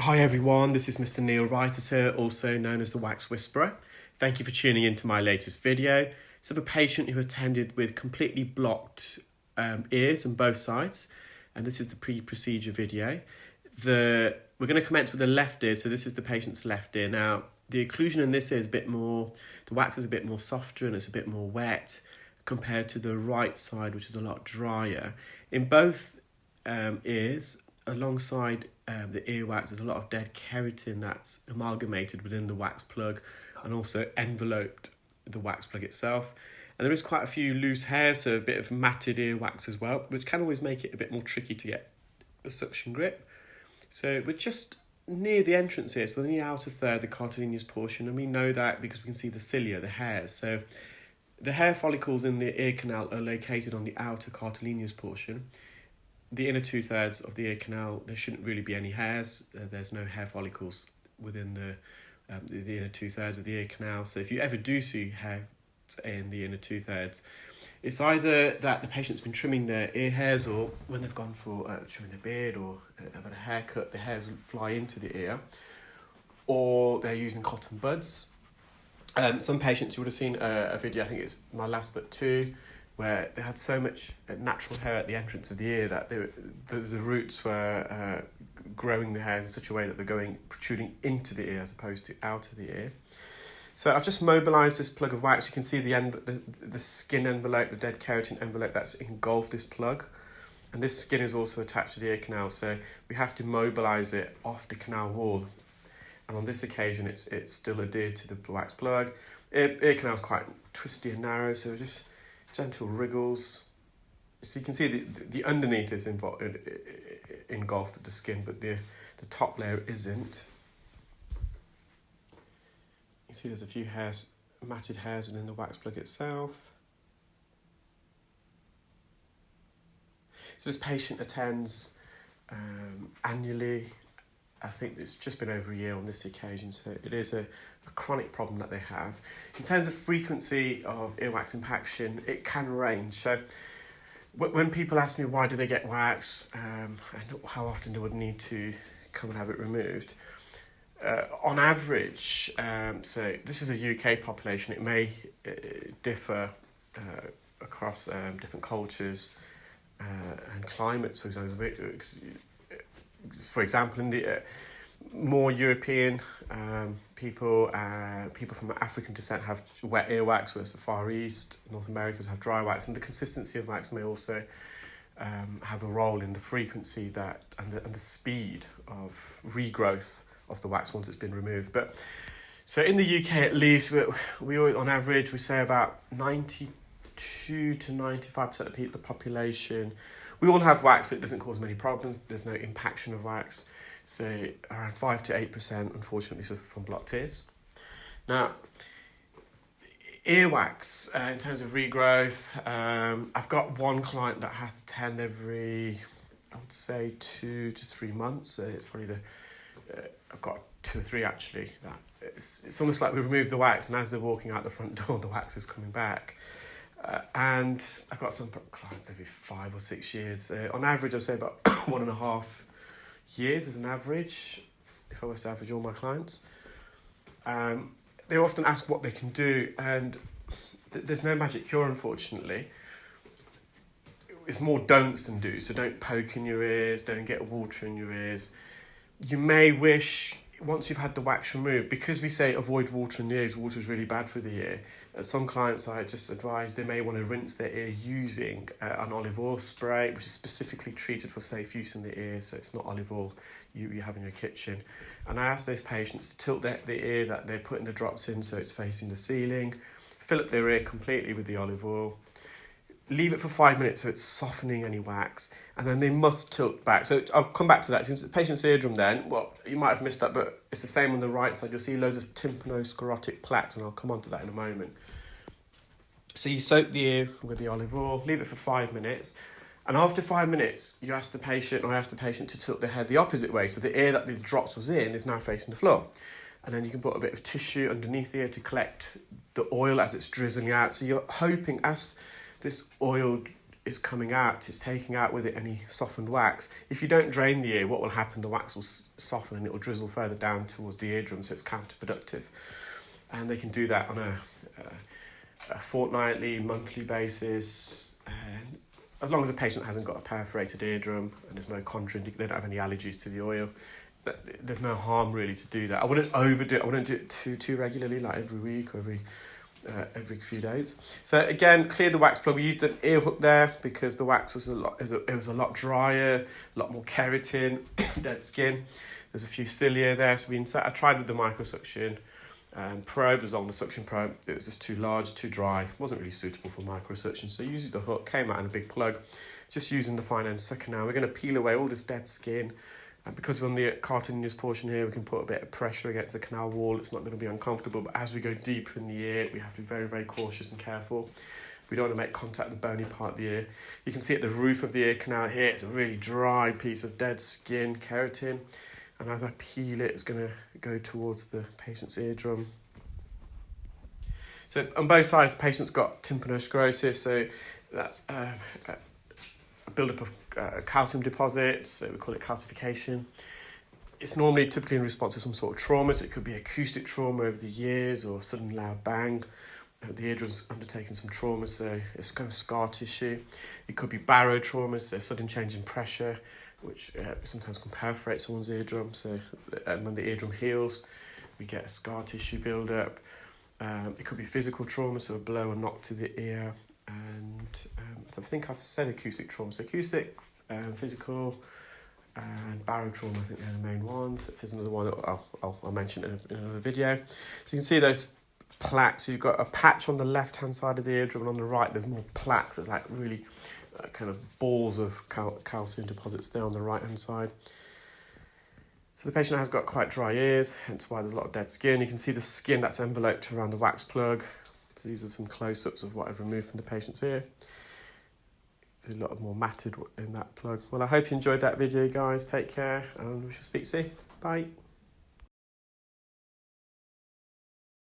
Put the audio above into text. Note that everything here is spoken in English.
Hi everyone, this is Mr Neel Raithatha, also known as the Wax Whisperer. Thank you for tuning into my latest video. It's of a patient who attended with completely blocked ears on both sides, and this is the pre-procedure video. We're going to commence with the left ear, so this is the patient's left ear. Now, the occlusion in this ear is a bit more, the wax is a bit more softer and it's a bit more wet compared to the right side, which is a lot drier. In both ears, alongside the earwax, there's a lot of dead keratin that's amalgamated within the wax plug and also enveloped the wax plug itself. And there is quite a few loose hairs, so a bit of matted earwax as well, which can always make it a bit more tricky to get the suction grip. So we're just near the entrance here, so we're in the outer third, the cartilaginous portion, and we know that because we can see the cilia, the hairs. So the hair follicles in the ear canal are located on the outer cartilaginous portion. The inner 2/3 of the ear canal, there shouldn't really be any hairs. There's no hair follicles within the inner 2/3 of the ear canal. So if you ever do see hair in the inner 2/3, it's either that the patient's been trimming their ear hairs, or when they've gone for trimming their beard or have had a haircut, the hairs fly into the ear, or they're using cotton buds. Some patients, you would have seen a video, I think it's my last but two, where they had so much natural hair at the entrance of the ear that the roots were growing the hairs in such a way that they're protruding into the ear as opposed to out of the ear. So I've just mobilised this plug of wax. You can see the skin envelope, the dead keratin envelope that's engulfed this plug. And this skin is also attached to the ear canal, so we have to mobilise it off the canal wall. And on this occasion, it's still adhered to the wax plug. Ear canal is quite twisty and narrow, so just gentle wriggles. So you can see the underneath is engulfed with the skin, but the top layer isn't. You see there's a few hairs, matted hairs within the wax plug itself. So this patient attends annually. I think it's just been over a year on this occasion, so it is a chronic problem that they have. In terms of frequency of earwax impaction, it can range. So when people ask me why do they get wax and how often they would need to come and have it removed, on average, so this is a UK population, it may differ across different cultures and climates, for example. For example, in the more European people from African descent have wet earwax, whereas the Far East, North Americans have dry wax, and the consistency of wax may also have a role in the frequency and the speed of regrowth of the wax once it's been removed. But so in the UK, at least, we on average we say about 92 to 95% of the population. We all have wax, but it doesn't cause many problems. There's no impaction of wax. So around 5 to 8%, unfortunately, suffer from blocked ears. Now, earwax, in terms of regrowth, I've got one client that has to attend every, I would say, 2 to 3 months. So it's probably I've got 2 or 3 actually. It's almost like we removed the wax, and as they're walking out the front door, the wax is coming back. And I've got some clients every 5 or 6 years. On average, I'd say about 1.5 years as an average, if I was to average all my clients. They often ask what they can do, and there's no magic cure, unfortunately. It's more don'ts than do's. So don't poke in your ears, don't get water in your ears. You may wish, once you've had the wax removed, because we say avoid water in the ears, water is really bad for the ear. Some clients, I just advise, they may want to rinse their ear using an olive oil spray, which is specifically treated for safe use in the ear, so it's not olive oil you have in your kitchen. And I ask those patients to tilt the ear that they're putting the drops in so it's facing the ceiling, fill up their ear completely with the olive oil, leave it for 5 minutes so it's softening any wax, and then they must tilt back. So I'll come back to that. Since the patient's eardrum then, well, you might have missed that, but it's the same on the right side. You'll see loads of tympanosclerotic plaques, and I'll come on to that in a moment. So you soak the ear with the olive oil, leave it for 5 minutes, and after 5 minutes, I ask the patient to tilt their head the opposite way, so the ear that the drops was in is now facing the floor. And then you can put a bit of tissue underneath the ear to collect the oil as it's drizzling out. So you're hoping, as this oil is coming out, it's taking out with it any softened wax. If you don't drain the ear, what will happen, the wax will soften and it will drizzle further down towards the eardrum, so it's counterproductive. And they can do that on a fortnightly, monthly basis, and as long as the patient hasn't got a perforated eardrum and there's no they don't have any allergies to the oil, there's no harm really to do that. I wouldn't overdo it. I wouldn't do it too regularly, like every week or every few days. So again, clear the wax plug. We used an ear hook there because the wax was it was a lot drier, a lot more keratin, dead skin. There's a few cilia there, so I tried with the microsuction probe. It was on the suction probe. It was just too large, too dry. It wasn't really suitable for microsuction. So using the hook, came out in a big plug. Just using the fine end sucker now. We're going to peel away all this dead skin. And because we're on the cartilaginous portion here, we can put a bit of pressure against the canal wall. It's not going to be uncomfortable, but as we go deeper in the ear, we have to be very, very cautious and careful. We don't want to make contact with the bony part of the ear. You can see at the roof of the ear canal here, it's a really dry piece of dead skin, keratin. And as I peel it, it's going to go towards the patient's eardrum. So on both sides, the patient's got tympanosclerosis, so that's a build-up of calcium deposits, so we call it calcification. It's typically in response to some sort of trauma, so it could be acoustic trauma over the years or sudden loud bang. The eardrum's undertaken some trauma, so it's kind of scar tissue. It could be barotrauma, so sudden change in pressure, which sometimes can perforate someone's eardrum. So when the eardrum heals, we get a scar tissue build-up. It could be physical trauma, so a blow or knock to the ear. And I think I've said acoustic trauma. So acoustic, physical, and barotrauma, I think they're the main ones. If there's another one, I'll mention it in another video. So you can see those plaques. So you've got a patch on the left-hand side of the eardrum, and on the right there's more plaques. There's like really kind of balls of calcium deposits there on the right-hand side. So the patient has got quite dry ears, hence why there's a lot of dead skin. You can see the skin that's enveloped around the wax plug. So these are some close-ups of what I've removed from the patient's ear. There's a lot more matted in that plug. Well, I hope you enjoyed that video, guys. Take care, and we shall speak soon. Bye.